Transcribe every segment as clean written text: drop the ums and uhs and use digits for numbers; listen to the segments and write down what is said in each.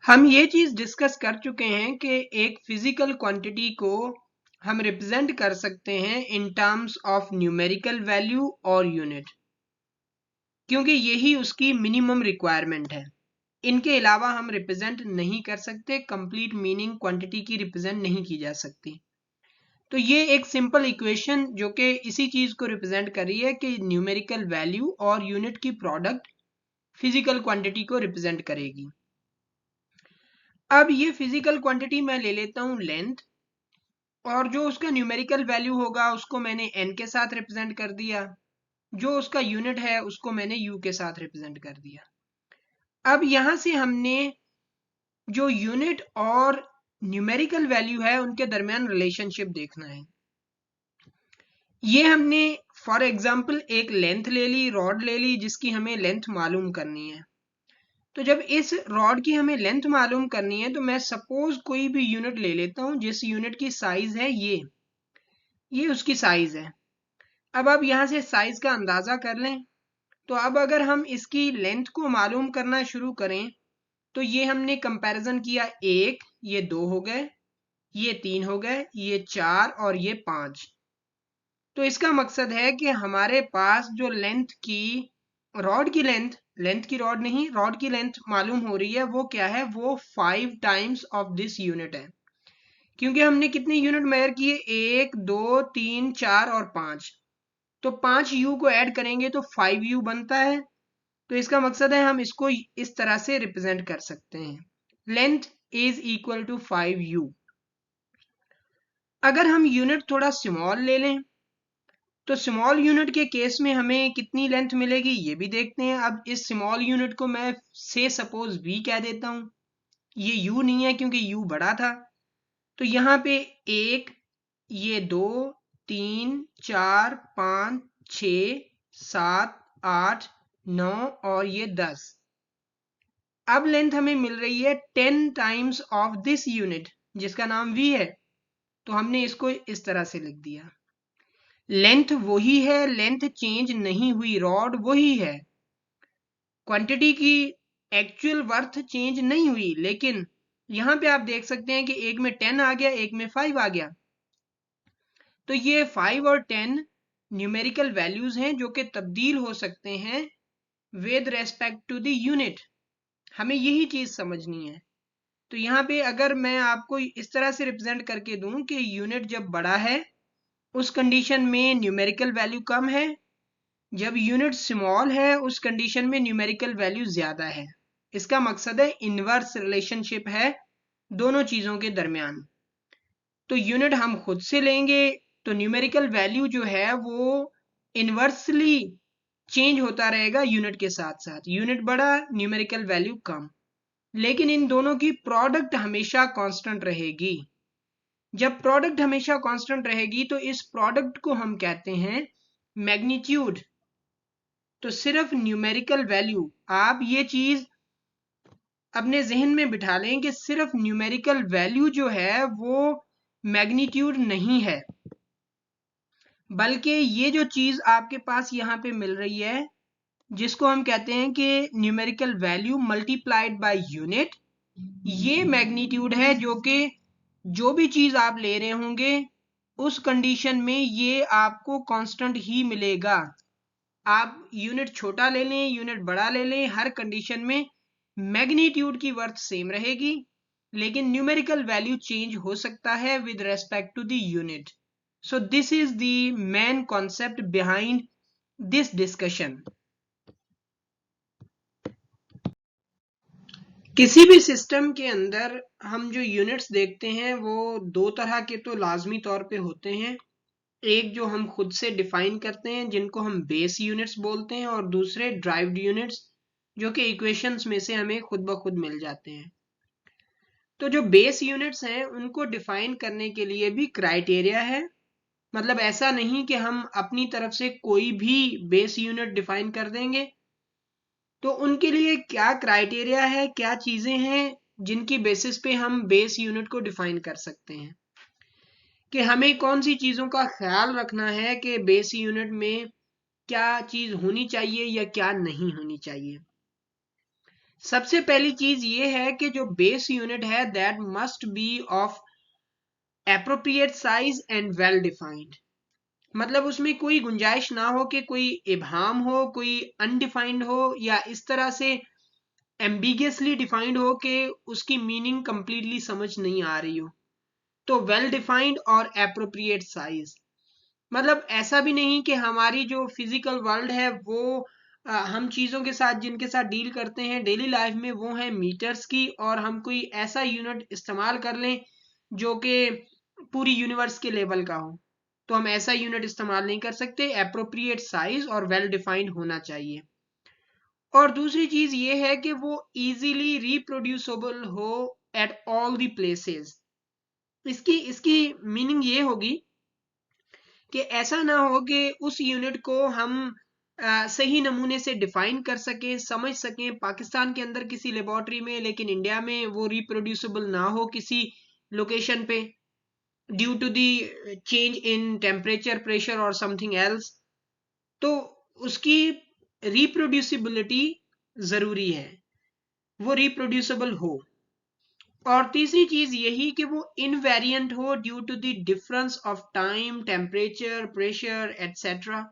हम ये चीज डिस्कस कर चुके हैं कि एक फिजिकल क्वांटिटी को हम रिप्रेजेंट कर सकते हैं in terms of numerical value और यूनिट, क्योंकि यही उसकी मिनिमम रिक्वायरमेंट है। इनके अलावा हम रिप्रेजेंट नहीं कर सकते, कंप्लीट मीनिंग क्वांटिटी की रिप्रेजेंट नहीं की जा सकती। तो ये एक सिंपल इक्वेशन जो कि इसी चीज को रिप्रेजेंट कर रही है कि न्यूमेरिकल वैल्यू और यूनिट की प्रोडक्ट फिजिकल क्वांटिटी को रिप्रेजेंट करेगी। अब ये फिजिकल क्वांटिटी मैं ले लेता हूं लेंथ, और जो उसका न्यूमेरिकल वैल्यू होगा उसको मैंने n के साथ रिप्रेजेंट कर दिया, जो उसका यूनिट है उसको मैंने u के साथ रिप्रेजेंट कर दिया। अब यहां से हमने जो यूनिट और न्यूमेरिकल वैल्यू है उनके दरमियान रिलेशनशिप देखना है। ये हमने फॉर एग्जांपल एक लेंथ ले ली, रॉड ले ली, जिसकी हमें लेंथ मालूम करनी है। तो जब इस रॉड की हमें लेंथ मालूम करनी है तो मैं सपोज कोई भी यूनिट ले लेता हूं जिस यूनिट की साइज है ये उसकी साइज है। अब आप यहां से साइज का अंदाजा कर लें। तो अब अगर हम इसकी लेंथ को मालूम करना शुरू करें तो ये हमने कंपैरिजन किया, एक, ये दो हो गए, ये तीन हो गए, ये चार और ये पांच। तो इसका मकसद है कि हमारे पास जो लेंथ की रॉड की लेंथ की रॉड नहीं, रॉड की लेंथ मालूम हो रही है, वो क्या है, वो 5 टाइम्स ऑफ दिस यूनिट है। क्योंकि हमने कितने यूनिट मेजर किए, एक, दो, तीन, चार और पांच। तो 5 u को ऐड करेंगे तो 5 u बनता है। तो इसका मकसद है हम इसको इस तरह से रिप्रेजेंट कर सकते हैं, length is equal to 5 u। अगर हम यूनिट थोड़ा स्मॉल ले लें तो स्मॉल यूनिट के केस में हमें कितनी लेंथ मिलेगी ये भी देखते हैं। अब इस स्मॉल यूनिट को मैं से सपोज v कह देता हूं, ये u नहीं है क्योंकि u बड़ा था। तो यहाँ पे एक, ये दो, तीन, चार, पाँच, छ, सात, आठ, नौ और ये 10। अब लेंथ हमें मिल रही है 10 टाइम्स ऑफ दिस यूनिट जिसका नाम v है। तो हमने इसको इस तरह से लिख दिया, लेंथ वही है, लेंथ चेंज नहीं हुई, रॉड वही है, क्वांटिटी की एक्चुअल वर्थ चेंज नहीं हुई। लेकिन यहां पे आप देख सकते हैं कि एक में 10 आ गया, एक में 5 आ गया। तो ये 5 और 10 न्यूमेरिकल वैल्यूज हैं जो कि तब्दील हो सकते हैं with respect to the unit. हमें यही चीज समझनी है। तो यहाँ पे अगर मैं आपको इस तरह से रिप्रेजेंट करके दूं कि यूनिट जब बड़ा है उस कंडीशन में न्यूमेरिकल वैल्यू कम है, जब यूनिट स्मॉल है उस कंडीशन में न्यूमेरिकल वैल्यू ज्यादा है। इसका मकसद है इनवर्स रिलेशनशिप है दोनों चीजों के दरमियान। तो यूनिट हम खुद से लेंगे तो न्यूमेरिकल वैल्यू जो है वो इनवर्सली चेंज होता रहेगा यूनिट के साथ साथ, यूनिट बड़ा, न्यूमेरिकल वैल्यू कम। लेकिन इन दोनों की प्रोडक्ट हमेशा कांस्टेंट रहेगी। जब प्रोडक्ट हमेशा कांस्टेंट रहेगी तो इस प्रोडक्ट को हम कहते हैं मैग्नीट्यूड। तो सिर्फ न्यूमेरिकल वैल्यू, आप ये चीज अपने जहन में बिठा लें कि सिर्फ न्यूमेरिकल वैल्यू जो है वो मैग्नीट्यूड नहीं है, बल्कि ये जो चीज आपके पास यहाँ पे मिल रही है जिसको हम कहते हैं कि numerical value multiplied by unit, ये मैग्नीट्यूड है जो कि जो भी चीज आप ले रहे होंगे उस कंडीशन में ये आपको कांस्टेंट ही मिलेगा। आप यूनिट छोटा ले लें, यूनिट बड़ा ले लें, हर कंडीशन में मैग्नीट्यूड की वर्थ सेम रहेगी, लेकिन न्यूमेरिकल वैल्यू चेंज हो सकता है with respect to the unit. So this is the main concept behind this discussion. किसी भी सिस्टम के अंदर हम जो यूनिट्स देखते हैं वो दो तरह के तो लाजमी तौर पे होते हैं। एक जो हम खुद से डिफाइन करते हैं जिनको हम बेस यूनिट्स बोलते हैं, और दूसरे ड्राइव्ड यूनिट्स जो कि इक्वेशंस में से हमें खुद ब खुद मिल जाते हैं। तो जो बेस यूनिट्स हैं उनको डिफाइन करने के लिए भी क्राइटेरिया है। मतलब ऐसा नहीं कि हम अपनी तरफ से कोई भी बेस यूनिट डिफाइन कर देंगे। तो उनके लिए क्या क्राइटेरिया है, क्या चीजें हैं जिनकी बेसिस पे हम बेस यूनिट को डिफाइन कर सकते हैं, कि हमें कौन सी चीजों का ख्याल रखना है कि बेस यूनिट में क्या चीज होनी चाहिए या क्या नहीं होनी चाहिए। सबसे पहली चीज ये है कि जो बेस यूनिट है that must be of appropriate size and well defined. मतलब उसमें कोई गुंजाइश ना हो कि कोई इबहम हो, कोई अनडिफाइंड हो, या इस तरह से एम्बिगियसली डिफाइंड हो कि उसकी मीनिंग कंप्लीटली समझ नहीं आ रही हो। तो वेल डिफाइंड और एप्रोप्रिएट साइज, मतलब ऐसा भी नहीं कि हमारी जो फिजिकल वर्ल्ड है वो हम चीज़ों के साथ जिनके साथ डील करते हैं डेली लाइफ में वो है मीटर्स की, और हम कोई ऐसा यूनिट इस्तेमाल कर लें जो कि पूरी यूनिवर्स के लेवल का हो, तो हम ऐसा यूनिट इस्तेमाल नहीं कर सकते। एप्रोप्रिएट साइज और वेल डिफाइंड होना चाहिए। और दूसरी चीज ये है कि वो इजीली रिप्रोड्यूसिबल हो एट ऑल द प्लेसेस। इसकी इसकी मीनिंग ये होगी कि ऐसा ना हो कि उस यूनिट को हम सही नमूने से डिफाइन कर सकें, समझ सकें पाकिस्तान के अंदर किसी लेबोरेटरी में, लेकिन इंडिया में वो रिप्रोड्यूसिबल ना हो किसी लोकेशन पे, due to the change in temperature, pressure और समथिंग एल्स। तो उसकी रिप्रोड्यूसिबिलिटी जरूरी है, वो रिप्रोड्यूसिबल हो। और तीसरी चीज यही कि वो इनवेरिएंट हो due to the difference of time, temperature, pressure etcetera.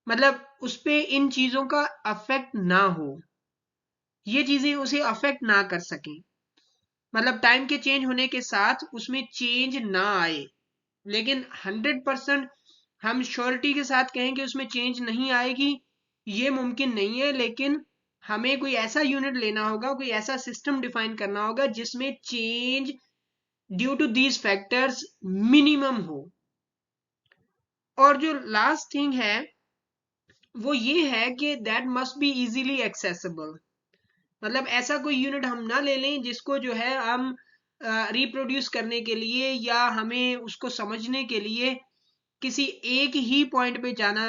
मतलब उस पे इन चीजों का अफेक्ट ना हो, ये चीजें उसे अफेक्ट ना कर सकें। मतलब टाइम के चेंज होने के साथ उसमें चेंज ना आए, लेकिन 100% हम श्योरिटी के साथ कहें कि उसमें चेंज नहीं आएगी, ये मुमकिन नहीं है। लेकिन हमें कोई ऐसा यूनिट लेना होगा, कोई ऐसा सिस्टम डिफाइन करना होगा जिसमें change due to these factors minimum हो। और जो लास्ट थिंग है वो ये है कि that must be easily accessible. मतलब ऐसा कोई यूनिट हम ना ले लें जिसको जो है हम रिप्रोड्यूस करने के लिए या हमें उसको समझने के लिए किसी एक ही पॉइंट पे जाना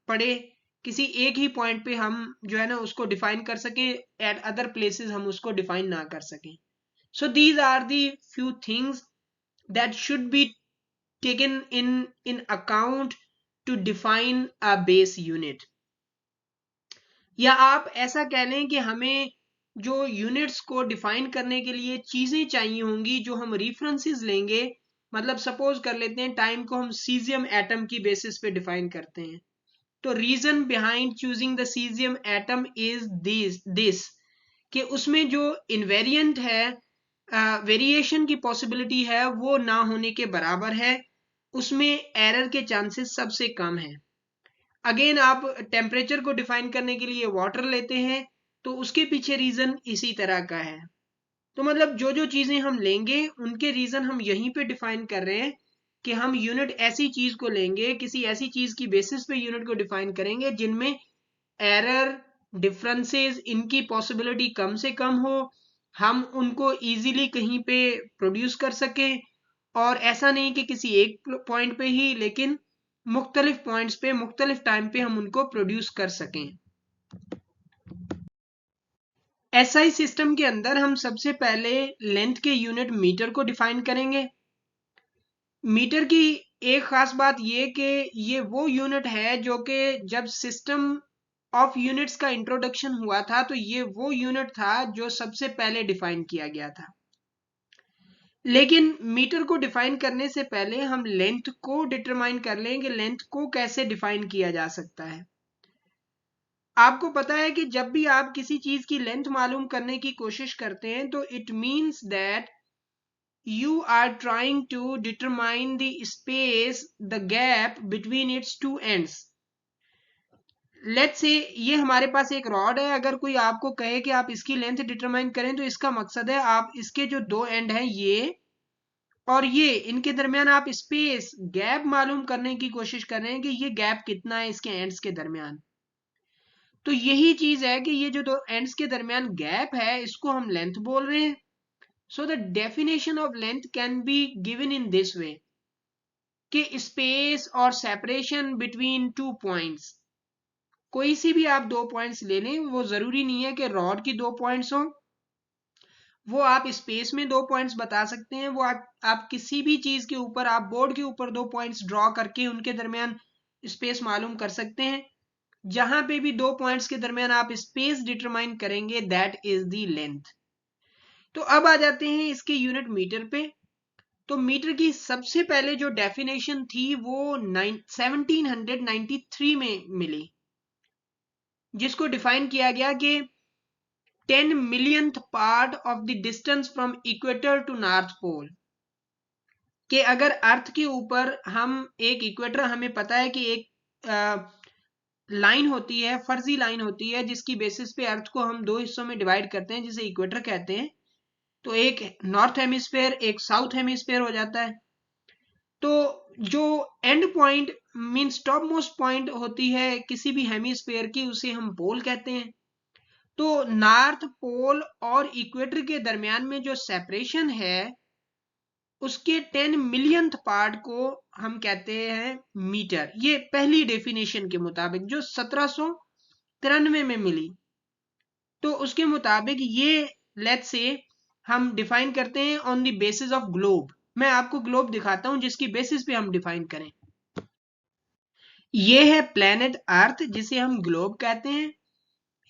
पड़े, किसी एक ही पॉइंट पे हम जो है ना उसको डिफाइन कर सके, एट अदर प्लेसेस हम उसको डिफाइन ना कर सकें। So these are the few things that should be taken in account to define a base unit। या आप ऐसा कह लें कि हमें जो यूनिट्स को डिफाइन करने के लिए चीजें चाहिए होंगी जो हम रेफरेंसेस लेंगे। मतलब सपोज कर लेते हैं टाइम को हम सीजियम एटम की बेसिस पे डिफाइन करते हैं, तो reason behind choosing the caesium atom is this कि उसमें जो इनवेरिएंट है, वेरिएशन की पॉसिबिलिटी है वो ना होने के बराबर है, उसमें एरर के चांसेस सबसे कम है। अगेन आप टेम्परेचर को डिफाइन करने के लिए वाटर लेते हैं, तो उसके पीछे रीजन इसी तरह का है। तो मतलब जो जो चीजें हम लेंगे उनके रीजन हम यहीं पे डिफाइन कर रहे हैं कि हम यूनिट ऐसी चीज को लेंगे, किसी ऐसी चीज की बेसिस पे यूनिट को डिफाइन करेंगे जिनमें एरर, डिफरेंसेस, इनकी पॉसिबिलिटी कम से कम हो, हम उनको इजीली कहीं पे प्रोड्यूस कर सकें। और ऐसा नहीं कि किसी एक पॉइंट पे ही, लेकिन मुख्तलिफ पॉइंट्स पे मुख्तलिफ टाइम पे हम उनको प्रोड्यूस कर सकें। एसआई सिस्टम के अंदर हम सबसे पहले लेंथ के यूनिट मीटर को डिफाइन करेंगे। मीटर की एक खास बात ये कि ये वो यूनिट है जो कि जब सिस्टम ऑफ यूनिट्स का इंट्रोडक्शन हुआ था तो ये वो यूनिट था जो सबसे पहले डिफाइन किया गया था। लेकिन मीटर को डिफाइन करने से पहले हम लेंथ को डिटरमाइन कर लें कि लेंथ को कैसे डिफाइन किया जा सकता है। आपको पता है कि जब भी आप किसी चीज की लेंथ मालूम करने की कोशिश करते हैं तो it means that you are trying to determine the space, the gap between its two ends। Let's say ये हमारे पास एक रॉड है, अगर कोई आपको कहे कि आप इसकी लेंथ डिटरमाइन करें तो इसका मकसद है आप इसके जो दो एंड हैं ये और ये, इनके दरमियान आप स्पेस, गैप मालूम करने की कोशिश कर रहे हैं कि ये गैप कितना है इसके एंड्स के दरमियान। तो यही चीज है कि ये जो दो एंड्स के दरमियान गैप है इसको हम लेंथ बोल रहे हैं। So the definition of length can be given in this way कि स्पेस और सेपरेशन बिटवीन टू पॉइंट्स। कोई सी भी आप दो पॉइंट्स ले लें, वो जरूरी नहीं है कि रॉड की दो पॉइंट्स हो, वो आप स्पेस में दो पॉइंट्स बता सकते हैं। वो आप किसी भी चीज के ऊपर, आप बोर्ड के ऊपर दो पॉइंट्स ड्रॉ करके उनके दरमियान स्पेस मालूम कर सकते हैं। जहां पे भी दो पॉइंट्स के दरमियान आप स्पेस डिटरमाइन करेंगे दैट इज द लेंथ। तो अब आ जाते हैं इसके यूनिट मीटर पे। तो मीटर की सबसे पहले जो डेफिनेशन थी वो 1793 में मिली, जिसको डिफाइन किया गया कि 10 millionth part of the distance from equator to north pole, कि अगर अर्थ के ऊपर हम एक इक्वेटर, हमें पता है कि एक लाइन होती है, फर्जी लाइन होती है, जिसकी बेसिस पे अर्थ को हम दो हिस्सों में डिवाइड करते हैं जिसे इक्वेटर कहते हैं। तो एक नॉर्थ हेमिस्फेयर, एक साउथ हेमिस्फेयर हो जाता है। तो जो and point means top most point होती है किसी भी हेमिस्फेयर की, उसे हम पोल कहते हैं। तो नॉर्थ पोल और इक्वेटर के दरमियान में जो सेपरेशन है उसके 10 मिलियंथ पार्ट को हम कहते हैं मीटर। ये पहली डेफिनेशन के मुताबिक जो 1793 में मिली। तो उसके मुताबिक ये लेट्स से हम डिफाइन करते हैं on the basis of globe. मैं आपको ग्लोब दिखाता हूं जिसकी बेसिस पे हम डिफाइन करें। ये है प्लेनेट अर्थ जिसे हम ग्लोब कहते हैं।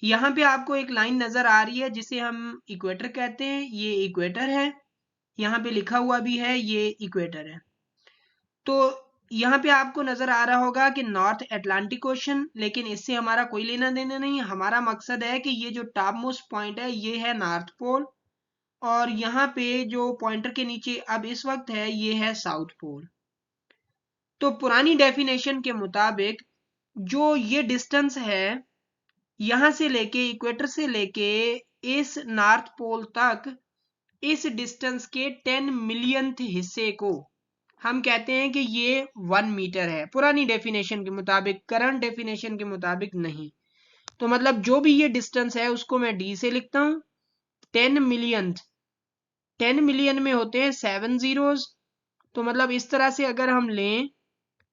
यहाँ पे आपको एक लाइन नजर आ रही है जिसे हम इक्वेटर कहते हैं, ये इक्वेटर है। यहाँ पे लिखा हुआ भी है ये इक्वेटर है। तो यहाँ पे आपको नजर आ रहा होगा कि नॉर्थ अटलांटिक ओशन, लेकिन इससे हमारा कोई लेना देना नहीं। हमारा मकसद है कि ये जो टॉप मोस्ट पॉइंट है ये है नॉर्थ पोल, और यहाँ पे जो पॉइंटर के नीचे अब इस वक्त है ये है साउथ पोल। तो पुरानी डेफिनेशन के मुताबिक जो ये डिस्टेंस है यहां से लेके इक्वेटर से लेके इस नॉर्थ पोल तक, इस डिस्टेंस के 10 मिलियंथ हिस्से को हम कहते हैं कि ये 1 मीटर है, पुरानी डेफिनेशन के मुताबिक। करंट डेफिनेशन के मुताबिक नहीं। तो मतलब जो भी ये डिस्टेंस है उसको मैं डी से लिखता हूं। 10 मिलियंथ, 10 मिलियन में होते हैं 7 जीरोस। तो मतलब इस तरह से अगर हम लें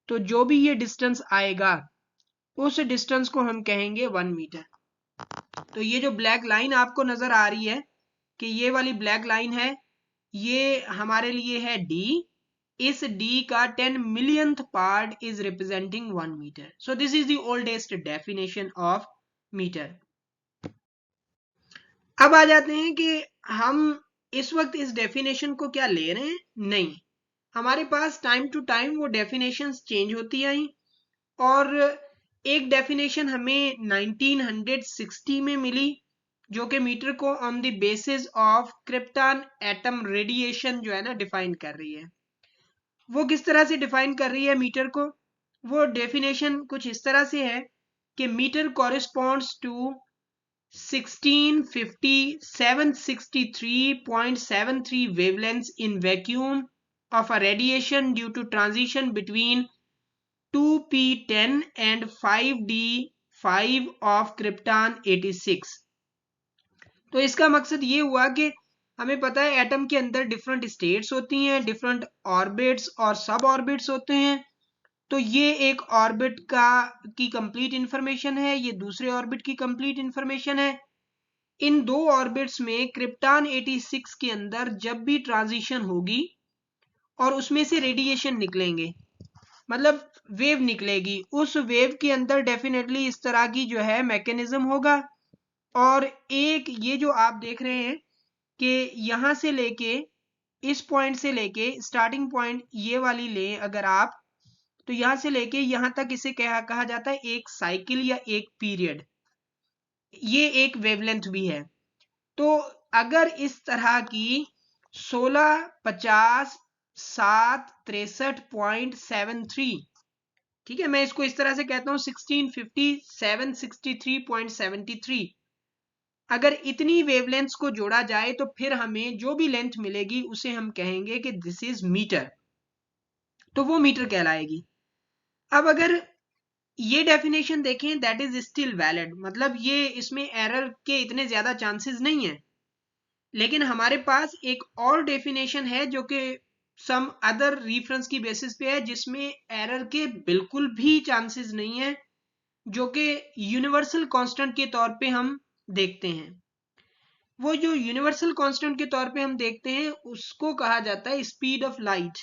तो जो भी ये डिस्टेंस आएगा उस डिस्टेंस को हम कहेंगे 1 मीटर। तो ये जो ब्लैक लाइन आपको नजर आ रही है कि ये वाली ब्लैक लाइन है, ये हमारे लिए है डी। इस डी का 10 millionth part is representing 1 metre. So this is the oldest definition of metre. अब आ जाते हैं कि हम इस वक्त इस डेफिनेशन को क्या ले रहे हैं। नहीं, हमारे पास टाइम टू टाइम वो डेफिनेशंस चेंज होती आई, और एक डेफिनेशन हमें 1960 में मिली जो कि मीटर को on the basis of krypton atom radiation जो है ना डिफाइन कर रही है। वो किस तरह से डिफाइन कर रही है मीटर को? वो डेफिनेशन कुछ इस तरह से है कि metre corresponds to 1650,763.73 wavelengths in vacuum of a radiation due to transition between 2p10 and 5d5 of krypton 86। तो इसका मकसद ये हुआ कि हमें पता है एटम के अंदर डिफरेंट स्टेट्स होती हैं, डिफरेंट ऑर्बिट्स और सब ऑर्बिट्स होते हैं। तो ये एक ऑर्बिट का की कंप्लीट इंफॉर्मेशन है, ये दूसरे ऑर्बिट की कंप्लीट इंफॉर्मेशन है। इन दो ऑर्बिट्स में क्रिप्टॉन 86 के अंदर जब भी ट्रांजिशन होगी और उसमें से रेडिएशन निकलेंगे, मतलब वेव निकलेगी, उस वेव के अंदर डेफिनेटली इस तरह की जो है मैकेनिज्म होगा। और एक ये जो आप देख रहे हैं कि यहां से लेके इस पॉइंट से लेके स्टार्टिंग पॉइंट ये वाली ले अगर आप, तो यहां से लेके यहां तक इसे कहा जाता है एक साइकिल या एक पीरियड। ये एक वेवलेंथ भी है। तो अगर इस तरह की 16, 50, 7, 63.73, ठीक है, मैं इसको इस तरह से कहता हूं 1650,763.73, अगर इतनी वेवलेंथ्स को जोड़ा जाए तो फिर हमें जो भी लेंथ मिलेगी उसे हम कहेंगे कि दिस इज मीटर। तो वो मीटर कहलाएगी। अब अगर ये डेफिनेशन देखें दैट इज स्टिल वैलिड, मतलब ये इसमें एरर के इतने ज्यादा चांसेस नहीं है। लेकिन हमारे पास एक और डेफिनेशन है जो कि सम अदर रेफरेंस की बेसिस पे है जिसमें एरर के बिल्कुल भी चांसेस नहीं है, जो कि यूनिवर्सल कांस्टेंट के तौर पे हम देखते हैं। वो जो यूनिवर्सल कांस्टेंट के तौर पे हम देखते हैं उसको कहा जाता है स्पीड ऑफ लाइट।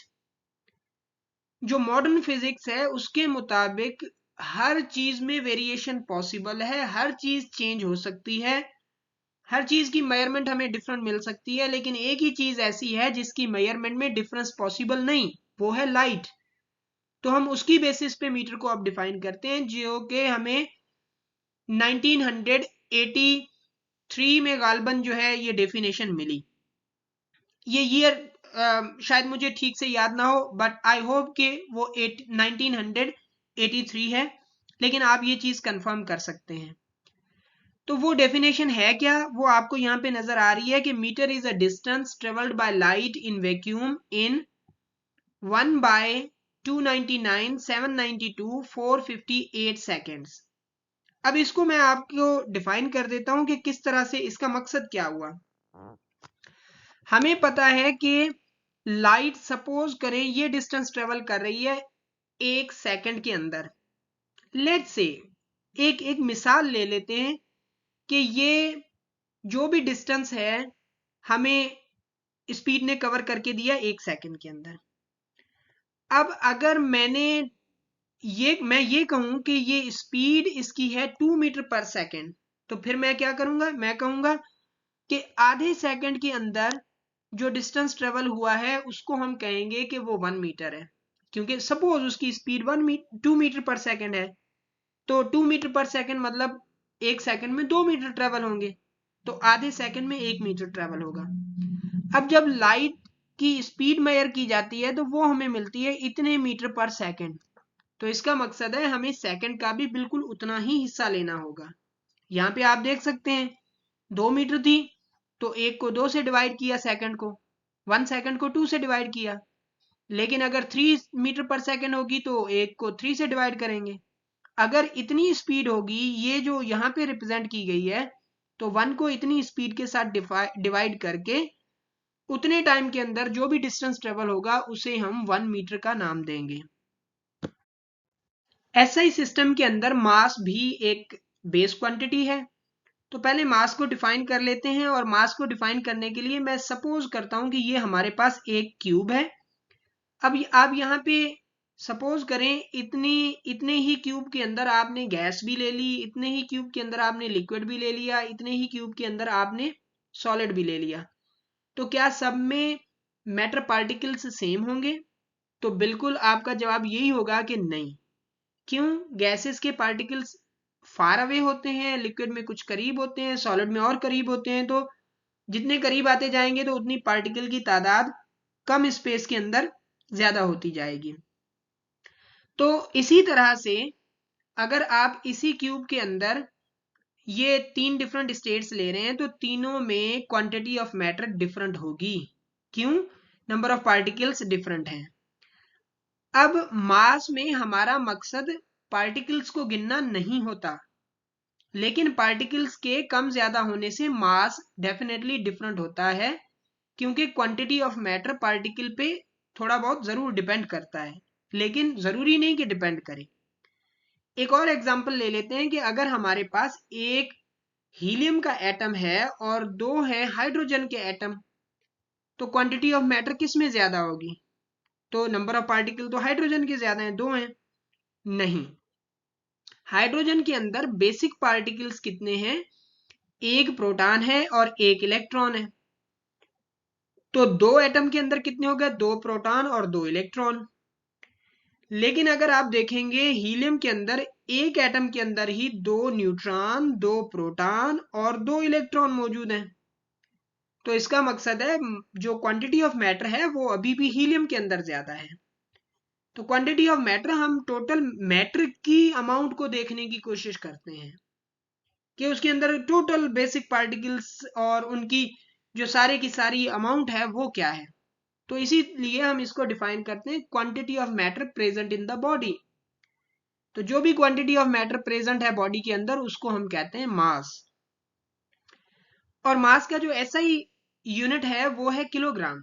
जो मॉडर्न फिजिक्स है उसके मुताबिक हर चीज में वेरिएशन पॉसिबल है, हर चीज चेंज हो सकती है, हर चीज की मेजरमेंट हमें डिफरेंट मिल सकती है, लेकिन एक ही चीज ऐसी है जिसकी मेजरमेंट में डिफरेंस पॉसिबल नहीं, वो है लाइट। तो हम उसकी बेसिस पे मीटर को अब डिफाइन करते हैं, जो कि हमें 1983 में गालबन जो है ये डेफिनेशन मिली। ये ईयर शायद मुझे ठीक से याद ना हो, बट आई होप कि वो 1983 है, लेकिन आप ये चीज कंफर्म कर सकते हैं। तो वो डेफिनेशन है क्या, वो आपको यहाँ पे नजर आ रही है कि metre is a distance travelled by light in vacuum in 1/299,792,458 seconds. अब इसको मैं आपको डिफाइन कर देता हूं कि किस तरह से इसका मकसद क्या हुआ। हमें पता है कि लाइट सपोज करें ये डिस्टेंस ट्रेवल कर रही है 1 सेकंड के अंदर। लेट्स से एक मिसाल ले लेते हैं कि ये जो भी डिस्टेंस है हमें स्पीड ने कवर करके दिया 1 सेकंड के अंदर। अब अगर मैं ये कहूं कि ये स्पीड इसकी है 2 मीटर पर सेकंड, तो फिर मैं क्या करूंगा, मैं कहूंगा कि आधे सेकंड के अंदर जो डिस्टेंस ट्रेवल हुआ है उसको हम कहेंगे कि वो 1 मीटर है, क्योंकि सपोज उसकी स्पीड 2 मीटर पर सेकंड है, तो 2 मीटर पर सेकंड मतलब 1 सेकंड में 2 मीटर ट्रेवल होंगे, तो आधे सेकंड में 1 मीटर ट्रेवल होगा। अब जब लाइट की स्पीड मेजर की जाती है तो वो हमें मिलती है इतने मीटर पर सेकंड। तो इसका मकसद है हमें सेकंड का भी बिल्कुल उतना ही हिस्सा लेना होगा। यहाँ पे आप देख सकते हैं 2 मीटर थी, तो 1 को 2 से डिवाइड किया, सेकंड को 1 सेकंड को 2 से डिवाइड किया। लेकिन अगर 3 मीटर पर सेकंड होगी तो 1 को 3 से डिवाइड करेंगे। अगर इतनी स्पीड होगी ये जो यहाँ पे रिप्रेजेंट की गई है, तो 1 को इतनी स्पीड के साथ डिवाइड करके उतने टाइम के अंदर जो भी डिस्टेंस ट्रेवल होगा उसे हम 1 मीटर का नाम देंगे। एसआई सिस्टम के अंदर मास भी एक बेस क्वांटिटी है। तो पहले मास को डिफाइन कर लेते हैं, और मास को डिफाइन करने के लिए मैं सपोज करता हूं कि ये हमारे पास एक क्यूब है। अब आप यहाँ पे सपोज करें इतने ही क्यूब के अंदर आपने गैस भी ले ली, इतने ही क्यूब के अंदर आपने लिक्विड भी ले लिया, इतने ही क्यूब के अंदर आपने सॉलिड भी ले लिया। तो क्या सब में मैटर पार्टिकल्स सेम होंगे? तो बिल्कुल आपका जवाब यही होगा कि नहीं। क्यों? गैसेस के पार्टिकल्स फार अवे होते हैं, लिक्विड में कुछ करीब होते हैं, सॉलिड में और करीब होते हैं। तो जितने करीब आते जाएंगे तो उतनी पार्टिकल की तादाद कम स्पेस के अंदर ज्यादा होती जाएगी। तो इसी तरह से अगर आप इसी क्यूब के अंदर ये 3 डिफरेंट स्टेट्स ले रहे हैं तो तीनों में क्वांटिटी ऑफ मैटर डिफरेंट होगी। क्यों? नंबर ऑफ पार्टिकल्स डिफरेंट हैं। अब मास में हमारा मकसद पार्टिकल्स को गिनना नहीं होता, लेकिन पार्टिकल्स के कम ज्यादा होने से मास डेफिनेटली डिफरेंट होता है, क्योंकि क्वांटिटी ऑफ मैटर पार्टिकल पे थोड़ा बहुत जरूर डिपेंड करता है, लेकिन जरूरी नहीं कि डिपेंड करे। एक और एग्जांपल ले लेते हैं कि अगर हमारे पास एक हीलियम का एटम है और 2 है हाइड्रोजन के एटम, तो क्वांटिटी ऑफ मैटर किस में ज्यादा होगी? तो नंबर ऑफ पार्टिकल तो हाइड्रोजन के ज्यादा हैं, 2 हैं। नहीं, हाइड्रोजन के अंदर बेसिक पार्टिकल्स कितने हैं? एक प्रोटॉन है और एक इलेक्ट्रॉन है। तो 2 एटम के अंदर कितने हो गए? 2 प्रोटॉन और 2 इलेक्ट्रॉन। लेकिन अगर आप देखेंगे हीलियम के अंदर एक एटम के अंदर ही 2 न्यूट्रॉन, 2 प्रोटॉन और 2 इलेक्ट्रॉन मौजूद हैं। तो इसका मकसद है जो क्वांटिटी ऑफ मैटर है वो अभी भी हीलियम के अंदर ज्यादा है। तो क्वांटिटी ऑफ मैटर हम टोटल मैटर की अमाउंट को देखने की कोशिश करते हैं कि उसके अंदर टोटल बेसिक पार्टिकल्स और उनकी जो सारे की सारी अमाउंट है वो क्या है। तो इसीलिए हम इसको डिफाइन करते हैं quantity of matter present in the body. तो जो भी क्वांटिटी ऑफ मैटर प्रेजेंट है बॉडी के अंदर उसको हम कहते हैं मास। और मास का जो एसआई यूनिट है वो है किलोग्राम।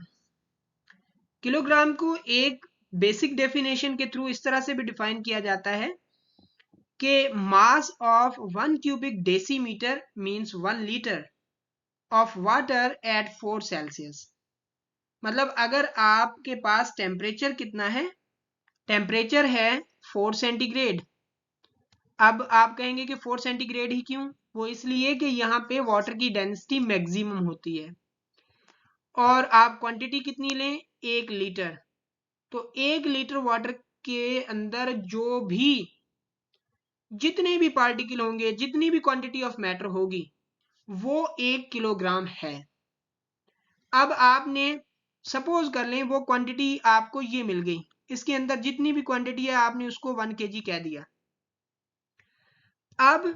किलोग्राम को एक बेसिक डेफिनेशन के थ्रू इस तरह से भी डिफाइन किया जाता है कि mass of 1 cubic decimetre means 1 litre of water at 4 Celsius. मतलब अगर आपके पास टेम्परेचर कितना है? टेम्परेचर है 4 सेंटीग्रेड, अब आप कहेंगे कि 4 सेंटीग्रेड ही क्यों? वो इसलिए कि यहाँ पे वाटर की डेंसिटी मैक्सिमम होती है और आप क्वांटिटी कितनी लें? 1 लीटर। तो 1 लीटर वाटर के अंदर जो भी जितने भी पार्टिकल होंगे, जितनी भी क्वांटिटी ऑफ मैटर होगी, वो 1 किलोग्राम है। अब आपने सपोज कर लें वो क्वांटिटी आपको ये मिल गई, इसके अंदर जितनी भी क्वांटिटी है आपने उसको 1 kg कह दिया। अब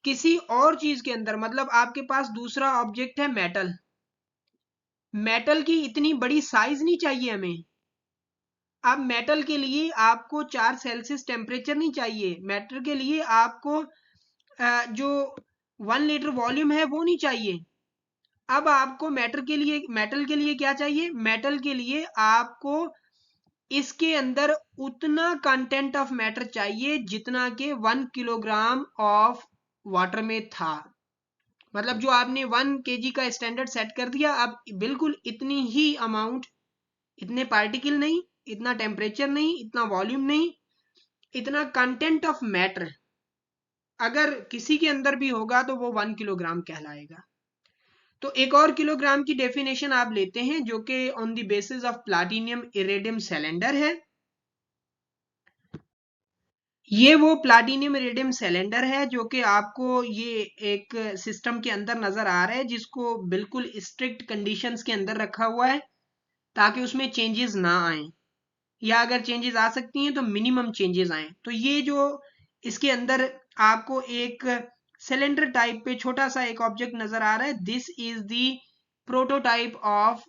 किसी और चीज के अंदर, मतलब आपके पास दूसरा ऑब्जेक्ट है मेटल। मेटल की इतनी बड़ी साइज नहीं चाहिए हमें। अब मेटल के लिए आपको 4 सेल्सियस टेम्परेचर नहीं चाहिए। मेटल के लिए आपको जो 1 लीटर वॉल्यूम है वो नहीं चाहिए। अब आपको मेटल के लिए क्या चाहिए? मेटल के लिए आपको इसके अंदर उतना कंटेंट ऑफ मैटर चाहिए जितना के 1 किलोग्राम ऑफ वाटर में था। मतलब जो आपने 1 kg का स्टैंडर्ड सेट कर दिया, अब बिल्कुल इतनी ही अमाउंट, इतने पार्टिकल नहीं, इतना टेम्परेचर नहीं, इतना वॉल्यूम नहीं, इतना कंटेंट ऑफ मैटर अगर किसी के अंदर भी होगा तो वो 1 किलोग्राम कहलाएगा। तो एक और किलोग्राम की डेफिनेशन आप लेते हैं जो कि on the basis of platinum iridium cylinder है। ये वो प्लाटिनियम इरेडियम सिलेंडर है जो कि आपको ये एक सिस्टम के अंदर नजर आ रहा है, जिसको बिल्कुल स्ट्रिक्ट कंडीशंस के अंदर रखा हुआ है ताकि उसमें चेंजेस ना आए, या अगर चेंजेस आ सकती हैं तो मिनिमम चेंजेस आए। तो ये जो इसके अंदर आपको एक सिलेंडर टाइप पे छोटा सा एक ऑब्जेक्ट नजर आ रहा है, this is the prototype of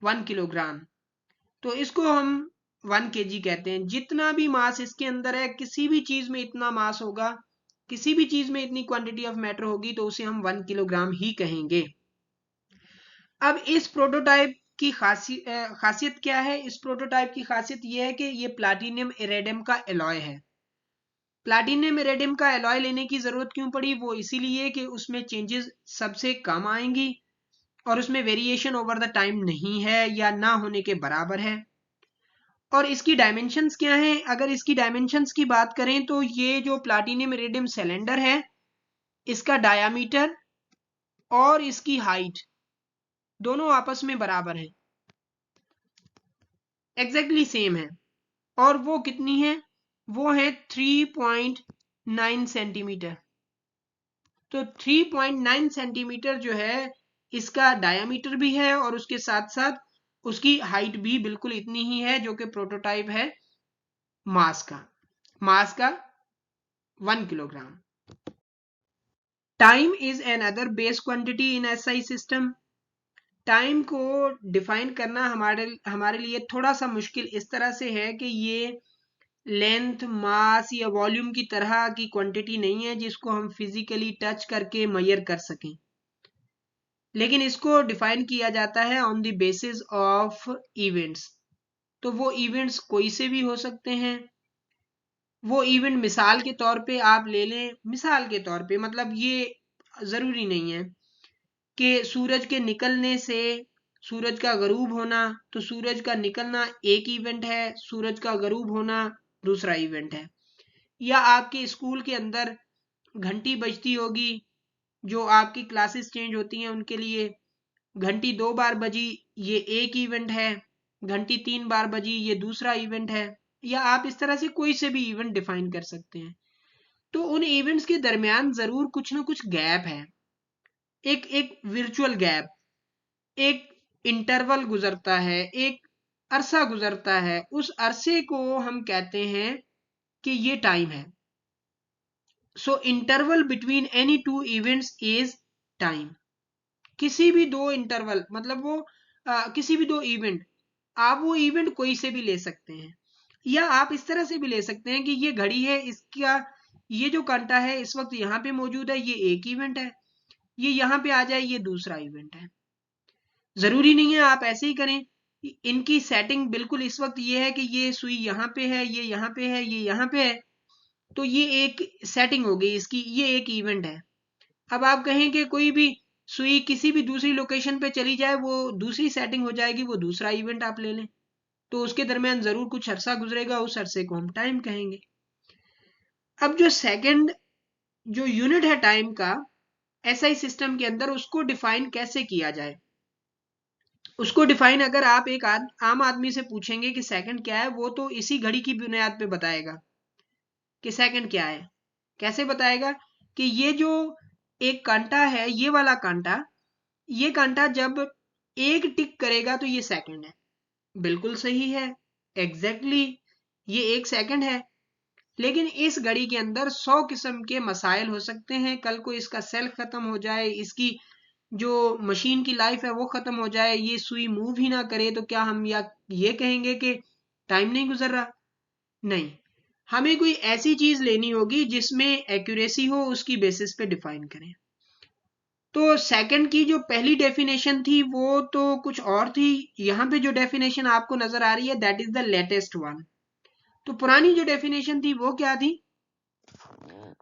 1 kilogram. तो इसको हम 1 kg कहते हैं। जितना भी मास इसके अंदर है, किसी भी चीज में इतना मास होगा, किसी भी चीज में इतनी क्वांटिटी ऑफ मैटर होगी, तो उसे हम 1 किलोग्राम ही कहेंगे। अब इस प्रोटोटाइप की खासियत क्या है? इस प्रोटोटाइप की खासियत यह है कि ये प्लाटिनियम इरेडियम का एलॉय है। प्लाटिनियम इरेडियम का एलॉय लेने की जरूरत क्यों पड़ी? वो इसीलिए कि उसमें चेंजेस सबसे कम आएंगी और उसमें वेरिएशन ओवर द टाइम नहीं है या ना होने के बराबर है। और इसकी डायमेंशंस क्या हैं? अगर इसकी डायमेंशंस की बात करें तो ये जो प्लाटिनियम इरेडियम सिलेंडर है, इसका डायामीटर और इसकी हाइट दोनों आपस में बराबर है, एग्जैक्टली सेम है। और वो कितनी है? वो है 3.9 सेंटीमीटर। तो 3.9 सेंटीमीटर जो है इसका डायामीटर भी है और उसके साथ साथ उसकी हाइट भी बिल्कुल इतनी ही है, जो कि प्रोटोटाइप है मास का 1 kilogram. Time is an other base quantity in SI system. Time को डिफाइन करना हमारे लिए थोड़ा सा मुश्किल इस तरह से है कि ये लेंथ, मास या वॉल्यूम की तरह की क्वांटिटी नहीं है जिसको हम फिजिकली टच करके मेजर कर सकें, लेकिन इसको डिफाइन किया जाता है on the basis of events. तो वो इवेंट्स कोई से भी हो सकते हैं। वो इवेंट मिसाल के तौर पे आप ले लें, मिसाल के तौर पे मतलब ये जरूरी नहीं है कि सूरज के निकलने से सूरज का गरूब होना, तो सूरज का निकलना एक इवेंट है, सूरज का गरूब होना दूसरा इवेंट है। या आपके स्कूल के अंदर घंटी बजती होगी, जो आपकी क्लासेस चेंज होती हैं उनके लिए, घंटी 2 बार बजी ये एक इवेंट है, घंटी 3 बार बजी ये दूसरा इवेंट है। या आप इस तरह से कोई से भी इवेंट डिफाइन कर सकते हैं। तो उन इवेंट्स के दरमियान जरूर कुछ ना कुछ गैप है, एक एक विर्चुअल गैप, एक इंटरवल गुजरता है, एक अरसा गुजरता है। उस अरसे को हम कहते हैं कि ये टाइम है। So interval between any two events is time. किसी भी दो इंटरवल, मतलब वो किसी भी दो इवेंट, आप वो इवेंट कोई से भी ले सकते हैं। या आप इस तरह से भी ले सकते हैं कि ये घड़ी है, इसका ये जो कांटा है इस वक्त यहाँ पे मौजूद है, ये एक इवेंट है, ये यहाँ पे आ जाए ये दूसरा इवेंट है। जरूरी नहीं है आप ऐसे ही करें। इनकी सेटिंग बिल्कुल इस वक्त ये है कि ये सुई यहाँ पे है, ये यहाँ पे है, ये यहाँ पे है, तो ये एक सेटिंग हो गई इसकी, ये एक इवेंट है। अब आप कहें कि कोई भी सुई किसी भी दूसरी लोकेशन पे चली जाए, वो दूसरी सेटिंग हो जाएगी, वो दूसरा इवेंट आप ले लें, तो उसके दरमियान जरूर कुछ अरसा गुजरेगा, उस अरसे को हम टाइम कहेंगे। अब जो सेकंड जो यूनिट है टाइम का एसआई सिस्टम के अंदर, उसको डिफाइन कैसे किया जाए? उसको डिफाइन अगर आप एक आम आदमी से पूछेंगे कि सेकंड क्या है, वो तो इसी घड़ी की बुनियाद पे बताएगा कि सेकंड क्या है। कैसे बताएगा? कि ये जो एक कांटा है, ये वाला कांटा, ये कांटा जब एक टिक करेगा तो ये सेकंड है। बिल्कुल सही है, एग्जैक्टली ये एक सेकंड है। लेकिन इस घड़ी के अंदर 100 किस्म के मसाइल हो सकते हैं। कल को इसका सेल खत्म हो जाए, इसकी जो मशीन की लाइफ है वो खत्म हो जाए, ये सुई मूव ही ना करे, तो क्या हम या ये कहेंगे कि टाइम नहीं गुजर रहा? नहीं, हमें कोई ऐसी चीज लेनी होगी जिसमें एक्यूरेसी हो, उसकी बेसिस पे डिफाइन करें। तो सेकंड की जो पहली डेफिनेशन थी वो तो कुछ और थी। यहाँ पे जो डेफिनेशन आपको नजर आ रही है that is the latest one. तो पुरानी जो डेफिनेशन थी वो क्या थी?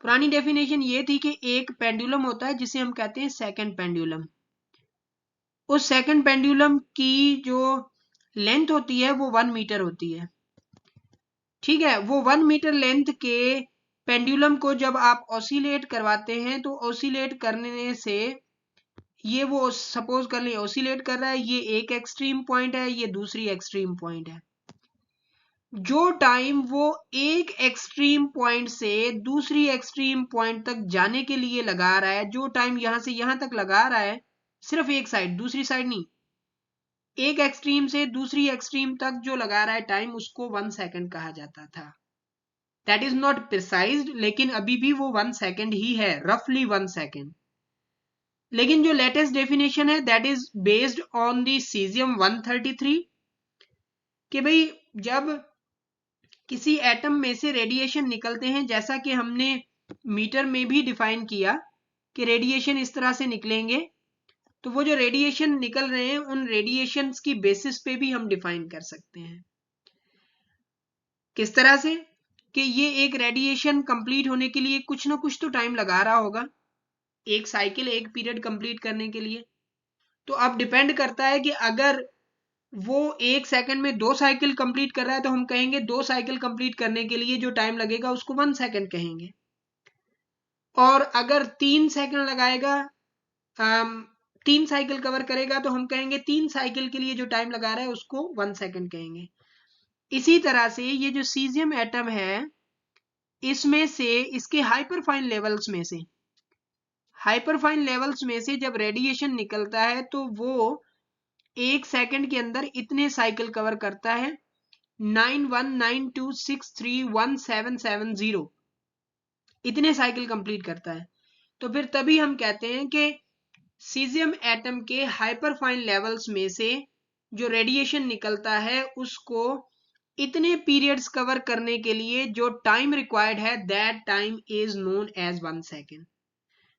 पुरानी डेफिनेशन ये थी कि एक पेंडुलम होता है जिसे हम कहते हैं सेकंड पेंडुलम। उस सेकंड पेंडुलम की जो लेंथ होती है वो 1 मीटर होती है। ठीक है, वो 1 मीटर लेंथ के पेंडुलम को जब आप ऑसिलेट करवाते हैं तो ऑसिलेट करने से ये वो सपोज कर ले ऑसिलेट कर रहा है, ये एक एक्सट्रीम पॉइंट है, ये दूसरी एक्सट्रीम पॉइंट है। जो टाइम वो एक एक्सट्रीम पॉइंट से दूसरी एक्सट्रीम पॉइंट तक जाने के लिए लगा रहा है, जो टाइम यहां से यहां तक लगा रहा है, सिर्फ एक साइड, दूसरी साइड नहीं, एक एक्सट्रीम से दूसरी एक्सट्रीम तक जो लगा रहा है टाइम, उसको 1 सेकंड कहा जाता था। दैट इज नॉट प्रिसाइज्ड, लेकिन अभी भी वो 1 सेकंड ही है, रफली 1 सेकंड। लेकिन जो लेटेस्ट डेफिनेशन है that is based on the caesium 133 कि भाई जब किसी एटम में से रेडिएशन निकलते हैं, जैसा कि हमने मीटर में भी डिफाइन किया कि रेडिएशन इस तरह से निकलेंगे, तो वो जो रेडिएशन निकल रहे हैं उन रेडिएशंस की बेसिस पे भी हम डिफाइन कर सकते हैं। किस तरह से? कि ये एक रेडिएशन कंप्लीट होने के लिए कुछ ना कुछ तो टाइम लगा रहा होगा, एक साइकिल, एक पीरियड कंप्लीट करने के लिए। तो अब डिपेंड करता है कि अगर वो एक सेकंड में 2 साइकिल कंप्लीट कर रहा है तो हम कहेंगे 2 साइकिल कंप्लीट करने के लिए जो टाइम लगेगा उसको 1 सेकंड कहेंगे। और अगर 3 सेकंड लगाएगा, 3 साइकिल कवर करेगा, तो हम कहेंगे 3 साइकिल के लिए जो टाइम लगा रहा है उसको 1 सेकंड कहेंगे। इसी तरह से ये जो सीजियम एटम है, इसमें से इसके हाइपरफाइन लेवल्स में से जब रेडिएशन निकलता है तो वो एक सेकंड के अंदर इतने साइकिल कवर करता है, 9192631770, इतने साइकिल कंप्लीट करता है। तो फिर तभी हम कहते हैं कि सीजियम एटम के हाइपरफाइन लेवल्स में से जो रेडिएशन निकलता है उसको इतने पीरियड्स कवर करने के लिए जो टाइम रिक्वायर्ड है, that time is known as 1 second.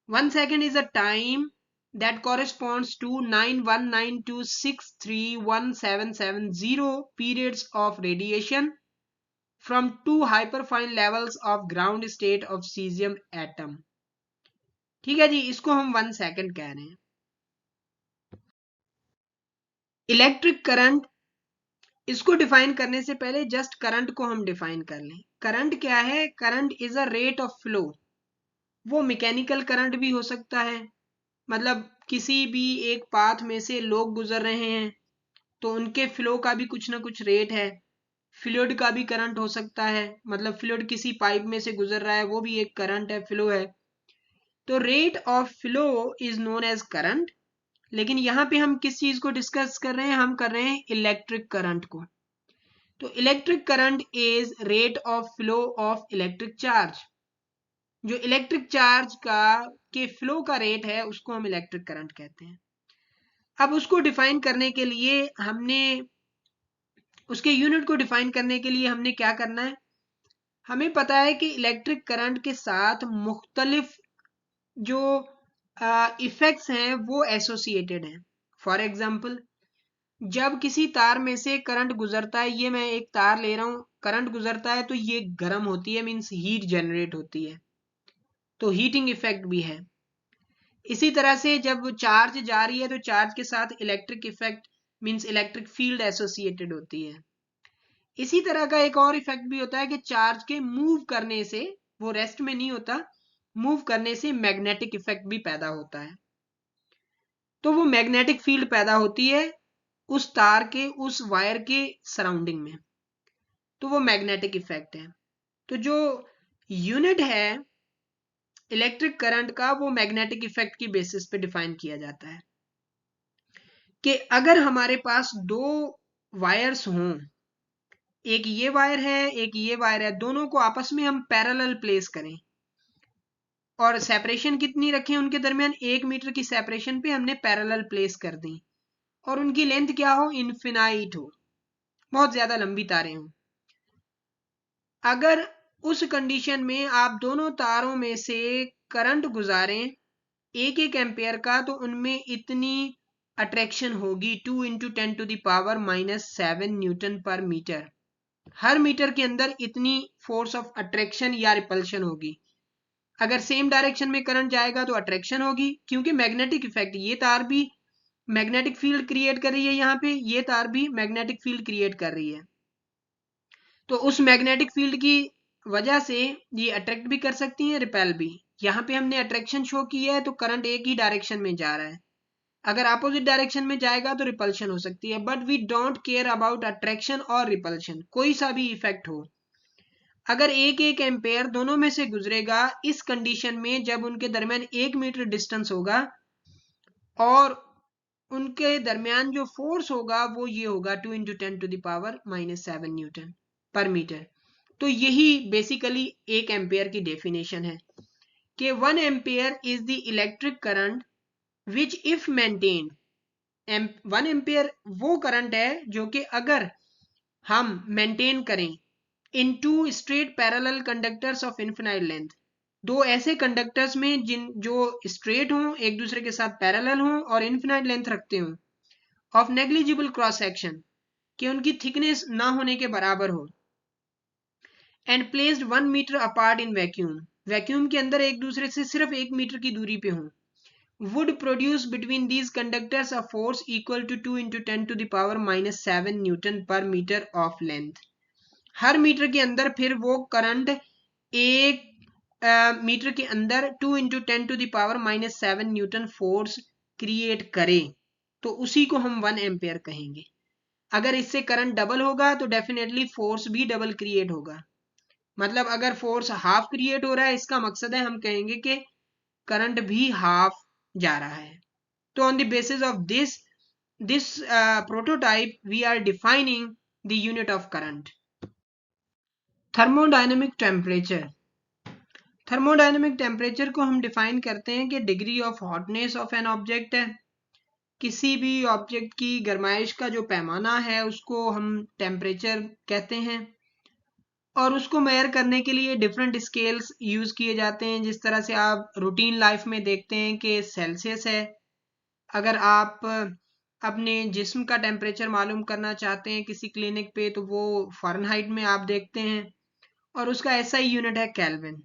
1 second is a time that corresponds to 9192631770 periods of radiation from 2 hyperfine levels of ground state of cesium atom। ठीक है जी, इसको हम 1 सेकंड कह रहे हैं। इलेक्ट्रिक करंट, इसको डिफाइन करने से पहले जस्ट करंट को हम डिफाइन कर लें। करंट क्या है? Current is a rate of flow. वो मैकेनिकल करंट भी हो सकता है, मतलब किसी भी एक पाथ में से लोग गुजर रहे हैं तो उनके फ्लो का भी कुछ ना कुछ रेट है। फ्लूइड का भी करंट हो सकता है, मतलब फ्लूइड किसी पाइप में से गुजर रहा है, वो भी एक करंट है, फ्लो है। तो rate of flow is known as current. लेकिन यहाँ पे हम किस चीज को डिस्कस कर रहे हैं? हम कर रहे हैं इलेक्ट्रिक करंट को। तो electric current is rate of flow of electric charge. जो इलेक्ट्रिक चार्ज का के फ्लो का रेट है उसको हम इलेक्ट्रिक करंट कहते हैं। अब उसको डिफाइन करने के लिए हमने, उसके यूनिट को डिफाइन करने के लिए हमने क्या करना है? हमें पता है कि इलेक्ट्रिक करंट के साथ मुख्तलिफ जो इफेक्ट्स हैं वो एसोसिएटेड हैं। फॉर एग्जाम्पल, जब किसी तार में से करंट गुजरता है, ये मैं एक तार ले रहा हूं, करंट गुजरता है तो ये गर्म होती है, मीन्स हीट जनरेट होती है, तो हीटिंग इफेक्ट भी है। इसी तरह से जब चार्ज जा रही है तो चार्ज के साथ electric effect means electric field associated होती है। इसी तरह का एक और इफेक्ट भी होता है कि चार्ज के मूव करने से वो रेस्ट में नहीं होता, मूव करने से मैग्नेटिक इफेक्ट भी पैदा होता है। तो वो मैग्नेटिक फील्ड पैदा होती है उस तार के, उस वायर के सराउंडिंग में, तो वो मैग्नेटिक इफेक्ट है। तो जो यूनिट है इलेक्ट्रिक करंट का, वो मैग्नेटिक इफेक्ट की बेसिस पे डिफाइन किया जाता है कि अगर हमारे पास दो वायर्स हों, एक ये वायर है एक ये वायर है, दोनों को आपस में हम पैरेलल प्लेस करें और सेपरेशन कितनी रखें उनके दरमियान, 1 मीटर की सेपरेशन पे हमने पैरेलल प्लेस कर दी, और उनकी लेंथ क्या हो, इनफिनाइट हो, बहुत ज्यादा लंबी तारें हो। अगर उस कंडीशन में आप दोनों तारों में से करंट गुजारें 1-1 एम्पेयर का, तो उनमें इतनी अट्रैक्शन होगी 2 इंटू 10⁻⁻7 न्यूटन पर मीटर। हर मीटर के अंदर इतनी फोर्स ऑफ अट्रैक्शन या रिपल्शन होगी। अगर सेम डायरेक्शन में करंट जाएगा तो अट्रैक्शन होगी, क्योंकि मैग्नेटिक इफेक्ट, ये तार भी मैग्नेटिक फील्ड क्रिएट कर रही है, यहाँ पे ये तार भी मैग्नेटिक फील्ड क्रिएट कर रही है। तो उस मैग्नेटिक फील्ड की वजह से ये अट्रैक्ट भी कर सकती हैं, रिपेल भी। यहाँ पे हमने अट्रैक्शन शो की है तो करंट एक ही डायरेक्शन में जा रहा है, अगर अपोजिट डायरेक्शन में जाएगा तो रिपल्शन हो सकती है। But we don't care about attraction और रिपल्शन, कोई सा भी इफेक्ट हो। अगर 1-1 एम्पेयर दोनों में से गुजरेगा इस कंडीशन में, जब उनके दरमियान 1 मीटर डिस्टेंस होगा और उनके दरमियान जो फोर्स होगा वो ये होगा 2 इंटू 10⁻⁻7 न्यूटन पर मीटर। तो यही बेसिकली 1 एम्पेयर की डेफिनेशन है कि 1 ampere is the electric current which if maintained, 1 ampere वो करंट है जो कि अगर हम मेंटेन करें in two straight parallel conductors of infinite length, दो ऐसे कंडक्टर्स में जो स्ट्रेट हों, एक दूसरे के साथ पैरेलल हों और इनफिनाइट लेंथ रखते हों, ऑफ नेग्लिजिबल क्रॉस सेक्शन, कि उनकी थिकनेस ना होने के बराबर हो, and placed 1 metre apart in vacuum, vacuum के अंदर एक दूसरे से सिर्फ 1 मीटर की दूरी पे हों, would produce between these conductors a force equal to 2 into 10⁻⁻7 newton पर मीटर ऑफ लेंथ। हर मीटर के अंदर फिर वो करंट एक मीटर के अंदर 2 इंटू 10⁻⁻7 न्यूटन फोर्स क्रिएट करे, तो उसी को हम 1 एम्पेयर कहेंगे। अगर इससे करंट डबल होगा तो डेफिनेटली फोर्स भी डबल क्रिएट होगा। मतलब अगर फोर्स हाफ क्रिएट हो रहा है, इसका मकसद है हम कहेंगे कि करंट भी हाफ जा रहा है। तो on the basis of this prototype we are defining the unit of current. Thermodynamic temperature, thermodynamic temperature को हम डिफाइन करते हैं कि degree of hotness of an object है। किसी भी ऑब्जेक्ट की गर्माइश का जो पैमाना है उसको हम टेम्परेचर कहते हैं, और उसको मेजर करने के लिए डिफरेंट स्केल्स यूज किए जाते हैं। जिस तरह से आप रूटीन लाइफ में देखते हैं कि सेल्सियस है, अगर आप अपने जिस्म का टेम्परेचर मालूम करना चाहते हैं किसी क्लिनिक पे तो वो फ़ारेनहाइट में आप देखते हैं, और उसका एसआई यूनिट है केल्विन।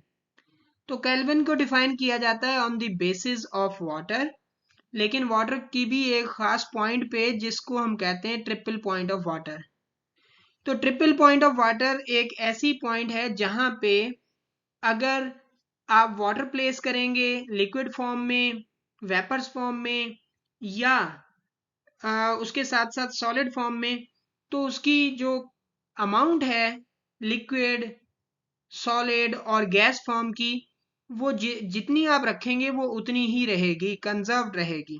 तो केल्विन को डिफाइन किया जाता है on the basis of water, लेकिन वाटर की भी एक खास पॉइंट पे जिसको हम कहते हैं ट्रिपल पॉइंट ऑफ वाटर। तो ट्रिपल पॉइंट ऑफ वाटर एक ऐसी पॉइंट है जहां पे अगर आप वाटर प्लेस करेंगे लिक्विड फॉर्म में, वेपर्स फॉर्म में, या उसके साथ साथ सॉलिड फॉर्म में, तो उसकी जो अमाउंट है लिक्विड, सॉलिड और गैस फॉर्म की, वो जितनी आप रखेंगे वो उतनी ही रहेगी, कंजर्व्ड रहेगी।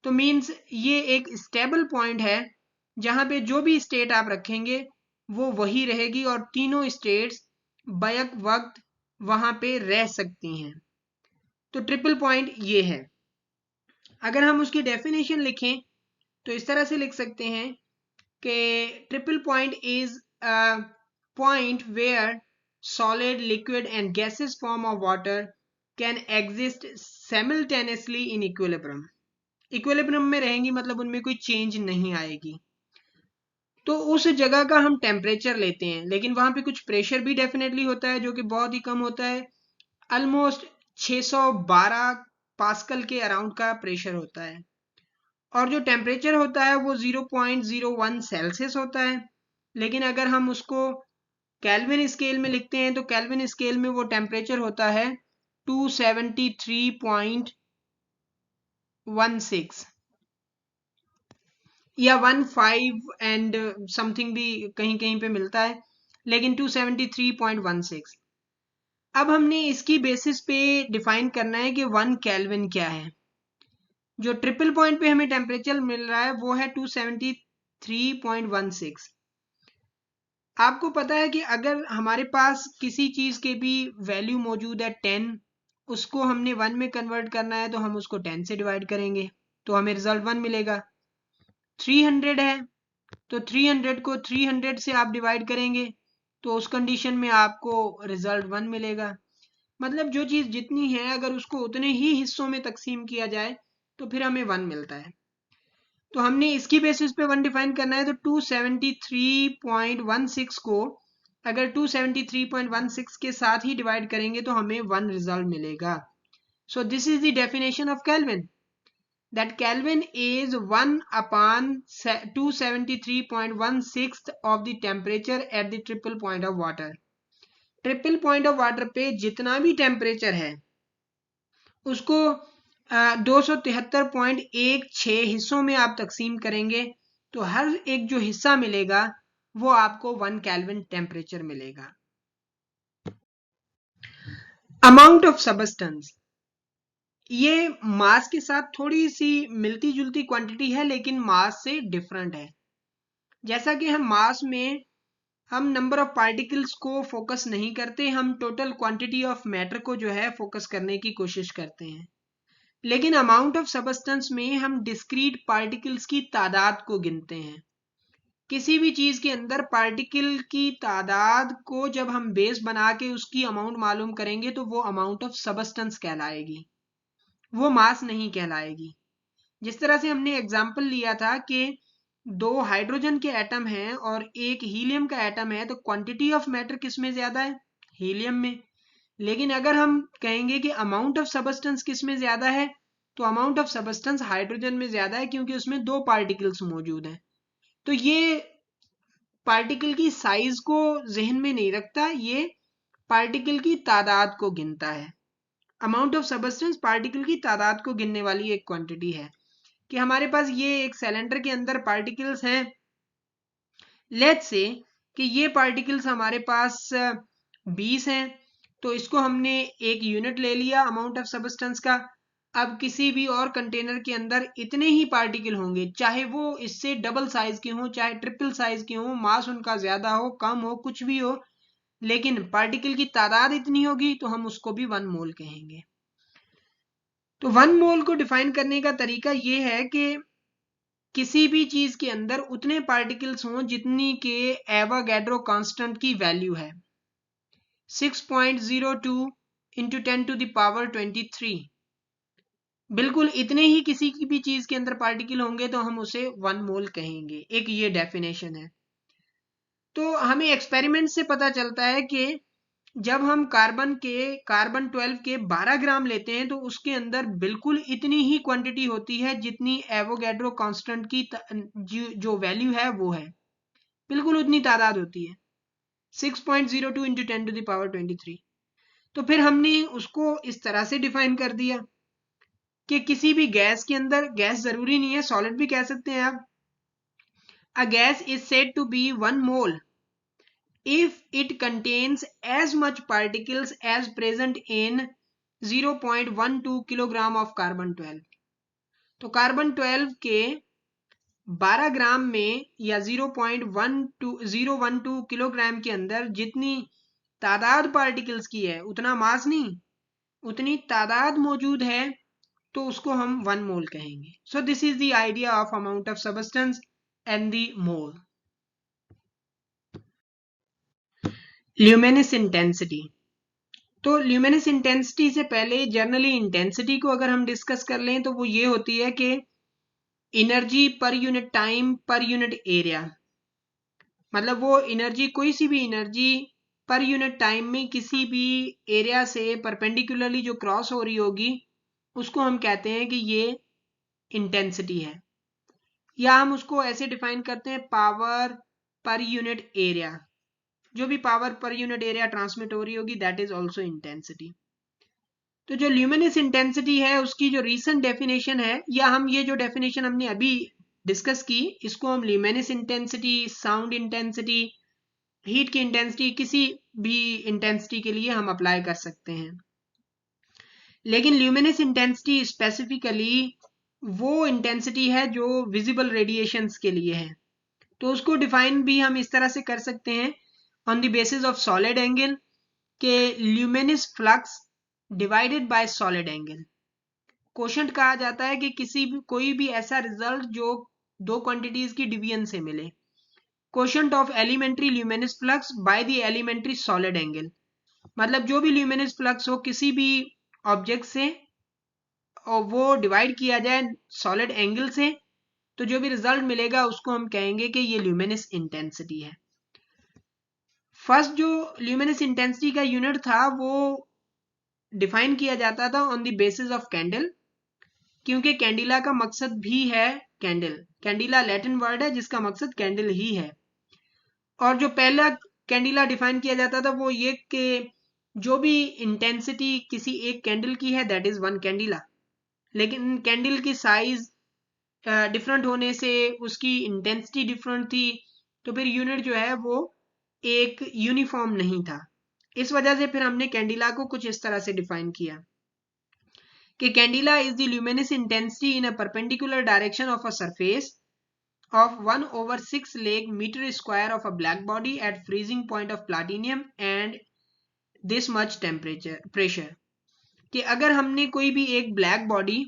तो मीन्स ये एक स्टेबल पॉइंट है जहां पे जो भी स्टेट आप रखेंगे वो वही रहेगी, और तीनों स्टेट्स बैक वक्त वहां पे रह सकती हैं। तो ट्रिपल पॉइंट ये है। अगर हम उसकी डेफिनेशन लिखें तो इस तरह से लिख सकते हैं कि triple point is a point where solid, liquid and gaseous form of water can exist simultaneously in equilibrium. Equilibrium में रहेंगी मतलब उनमें कोई चेंज नहीं आएगी। तो उस जगह का हम टेम्परेचर लेते हैं, लेकिन वहां पे कुछ प्रेशर भी डेफिनेटली होता है जो कि बहुत ही कम होता है, ऑलमोस्ट 612 पास्कल के अराउंड का प्रेशर होता है, और जो टेम्परेचर होता है वो 0.01 सेल्सियस होता है। लेकिन अगर हम उसको केल्विन स्केल में लिखते हैं तो केल्विन स्केल में वो टेम्परेचर होता है 273.16 या 15 एंड समथिंग भी कहीं कहीं पे मिलता है, लेकिन 273.16। अब हमने इसकी बेसिस पे डिफाइन करना है कि 1 केल्विन क्या है। जो ट्रिपल पॉइंट पे हमें टेम्परेचर मिल रहा है वो है 273.16। आपको पता है कि अगर हमारे पास किसी चीज के भी वैल्यू मौजूद है 10, उसको हमने 1 में कन्वर्ट करना है तो हम उसको 10 से डिवाइड करेंगे तो हमें रिजल्ट 1 मिलेगा। 300 है तो 300 को 300 से आप डिवाइड करेंगे तो उस कंडीशन में आपको रिजल्ट 1 मिलेगा। मतलब जो चीज जितनी है अगर उसको उतने ही हिस्सों में तकसीम किया जाए तो फिर हमें 1 मिलता है। तो हमने इसकी बेसिस पे 1 डिफाइन करना है तो 273.16 को अगर 273.16 के साथ ही डिवाइड करेंगे तो हमें 1 रिजल्ट मिलेगा। सो this is the definition of kelvin, that Kelvin is 1 upon 273.16 of the temperature at the triple point of water। Triple point of water पे जितना भी टेम्परेचर है उसको 273.16 हिस्सों में आप तकसीम करेंगे तो हर एक जो हिस्सा मिलेगा वो आपको 1 केल्विन टेम्परेचर मिलेगा। अमाउंट ऑफ सबस्टेंस, ये मास के साथ थोड़ी सी मिलती जुलती क्वांटिटी है लेकिन मास से डिफरेंट है। जैसा कि हम मास में हम नंबर ऑफ पार्टिकल्स को फोकस नहीं करते, हम टोटल क्वांटिटी ऑफ मैटर को जो है फोकस करने की कोशिश करते हैं, लेकिन अमाउंट ऑफ सबस्टेंस में हम डिस्क्रीट पार्टिकल्स की तादाद को गिनते हैं। किसी भी चीज के अंदर पार्टिकल की तादाद को जब हम बेस बना के उसकी अमाउंट मालूम करेंगे तो वो अमाउंट ऑफ सबस्टेंस कहलाएगी, वो मास नहीं कहलाएगी। जिस तरह से हमने एग्जाम्पल लिया था कि 2 हाइड्रोजन के एटम हैं और एक हीलियम का एटम है तो क्वांटिटी ऑफ मैटर किस में ज्यादा है? हीलियम में। लेकिन अगर हम कहेंगे कि अमाउंट ऑफ सबस्टेंस किस में ज्यादा है तो अमाउंट ऑफ सबस्टेंस हाइड्रोजन में ज्यादा है क्योंकि उसमें 2 पार्टिकल्स मौजूद हैं। तो ये पार्टिकल की साइज को जहन में नहीं रखता, ये पार्टिकल की तादाद को गिनता है। अमाउंट ऑफ सबस्टेंस पार्टिकल की तादाद को गिनने वाली एक क्वांटिटी है कि हमारे पास ये एक सिलेंडर के अंदर पार्टिकल्स हैं, लेट्स से कि ये पार्टिकल्स हमारे पास 20 हैं तो इसको हमने एक यूनिट ले लिया अमाउंट ऑफ सबस्टेंस का। अब किसी भी और कंटेनर के अंदर इतने ही पार्टिकल होंगे, चाहे वो इससे डबल साइज के हों चाहे ट्रिपल साइज के हों, मास उनका ज्यादा हो कम हो कुछ भी हो, लेकिन पार्टिकल की तादाद इतनी होगी तो हम उसको भी 1 मोल कहेंगे। तो 1 मोल को डिफाइन करने का तरीका ये है कि किसी भी चीज के अंदर उतने पार्टिकल्स हों जितनी के एवोगैड्रो कांस्टेंट की वैल्यू है 6.02 इंटू 10 टू द पावर 23। बिल्कुल इतने ही किसी की भी चीज के अंदर पार्टिकल होंगे तो हम उसे 1 मोल कहेंगे। एक ये डेफिनेशन है। तो हमें एक्सपेरिमेंट से पता चलता है कि जब हम कार्बन 12 के 12 ग्राम लेते हैं तो उसके अंदर बिल्कुल इतनी ही क्वांटिटी होती है जितनी एवोगैड्रो कांस्टेंट की जो वैल्यू है वो है, बिल्कुल उतनी तादाद होती है 6.02 इंटू 10 टू द पावर 23। तो फिर हमने उसको इस तरह से डिफाइन कर दिया कि किसी भी गैस के अंदर, गैस जरूरी नहीं है सॉलिड भी कह सकते हैं आप, a gas is said to be 1 mole if it contains as much particles as present in 0.12 kilogram of carbon 12। तो कार्बन 12 के 12 ग्राम में या 0.12 किलोग्राम के अंदर जितनी तादाद पार्टिकल्स की है, उतना मास नहीं, उतनी तादाद मौजूद है तो उसको हम 1 मोल कहेंगे। सो this is the idea of amount of substance and the mole. Luminous intensity, तो ल्यूमिनस इंटेंसिटी से पहले जनरली इंटेंसिटी को अगर हम डिस्कस कर लें तो वो ये होती है कि energy per unit time per unit area, मतलब वो एनर्जी कोई सी भी एनर्जी पर यूनिट टाइम में किसी भी एरिया से परपेंडिकुलरली जो क्रॉस हो रही होगी उसको हम कहते हैं कि ये इंटेंसिटी है, या हम उसको ऐसे डिफाइन करते हैं पावर पर यूनिट एरिया। जो भी power per unit area transmit हो रही होगी दैट इज ऑल्सो इंटेंसिटी। तो जो ल्यूमिनस इंटेंसिटी है उसकी जो रीसेंट डेफिनेशन है, या हम ये जो डेफिनेशन हमने अभी डिस्कस की, इसको हम luminous intensity, sound intensity, heat की इंटेंसिटी, किसी भी इंटेंसिटी के लिए हम अप्लाई कर सकते हैं। लेकिन ल्यूमिनस इंटेंसिटी स्पेसिफिकली वो इंटेंसिटी है जो विजिबल रेडिएशंस के लिए है। तो उसको डिफाइन भी हम इस तरह से कर सकते हैं on the basis of solid angle के luminous flux divided by solid angle. Quotient कहा जाता है कि कोई भी ऐसा रिजल्ट जो दो क्वांटिटीज की डिवीजन से मिले। Quotient of elementary luminous flux by the elementary solid angle, मतलब जो भी ल्यूमिनस फ्लक्स हो किसी भी ऑब्जेक्ट से और वो डिवाइड किया जाए सॉलिड एंगल से, तो जो भी रिजल्ट मिलेगा उसको हम कहेंगे कि ये ल्यूमिनस इंटेंसिटी है। फर्स्ट जो ल्यूमिनस इंटेंसिटी का यूनिट था वो डिफाइन किया जाता था on the basis of candle, क्योंकि कैंडिला का मकसद भी है कैंडल। कैंडिला लैटिन वर्ड है जिसका मकसद कैंडल ही है। और जो पहला कैंडिला डिफाइन किया जाता था वो ये कि जो भी इंटेंसिटी किसी एक कैंडल की है दैट इज वन कैंडिला, लेकिन कैंडल की साइज डिफरेंट होने से उसकी इंटेंसिटी डिफरेंट थी, तो फिर यूनिट जो है वो एक यूनिफॉर्म नहीं था। इस वजह से फिर हमने कैंडिला को कुछ इस तरह से डिफाइन किया कि candela is the luminous intensity in a perpendicular direction of a surface of 1/6 lake meter square of a black body at freezing point of platinum and this much temperature pressure। कि अगर हमने कोई भी एक black body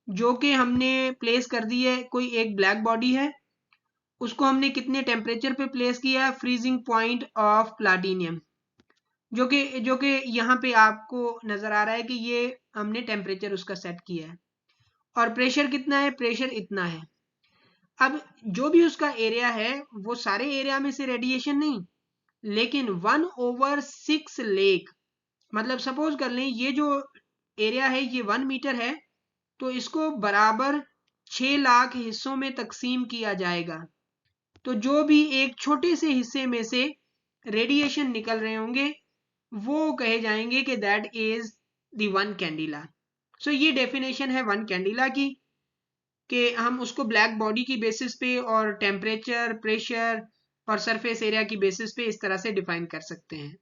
जो कि हमने place कर दी है, कोई एक ब्लैक बॉडी है उसको हमने कितने टेम्परेचर पे प्लेस किया है, फ्रीजिंग पॉइंट ऑफ प्लाटिनियम, जो कि यहाँ पे आपको नजर आ रहा है कि ये हमने टेम्परेचर उसका सेट किया है, और प्रेशर कितना है, प्रेशर इतना है। अब जो भी उसका एरिया है वो सारे एरिया में से रेडिएशन नहीं, लेकिन 1/6 लेक, मतलब सपोज कर लें ये जो एरिया है ये 1 मीटर है, तो इसको बराबर 6 लाख हिस्सों में तकसीम किया जाएगा। तो जो भी एक छोटे से हिस्से में से रेडिएशन निकल रहे होंगे वो कहे जाएंगे कि that is the one candela. So ये डेफिनेशन है वन कैंडिला की, कि हम उसको ब्लैक बॉडी की बेसिस पे और टेम्परेचर, प्रेशर और सरफेस एरिया की बेसिस पे इस तरह से डिफाइन कर सकते हैं।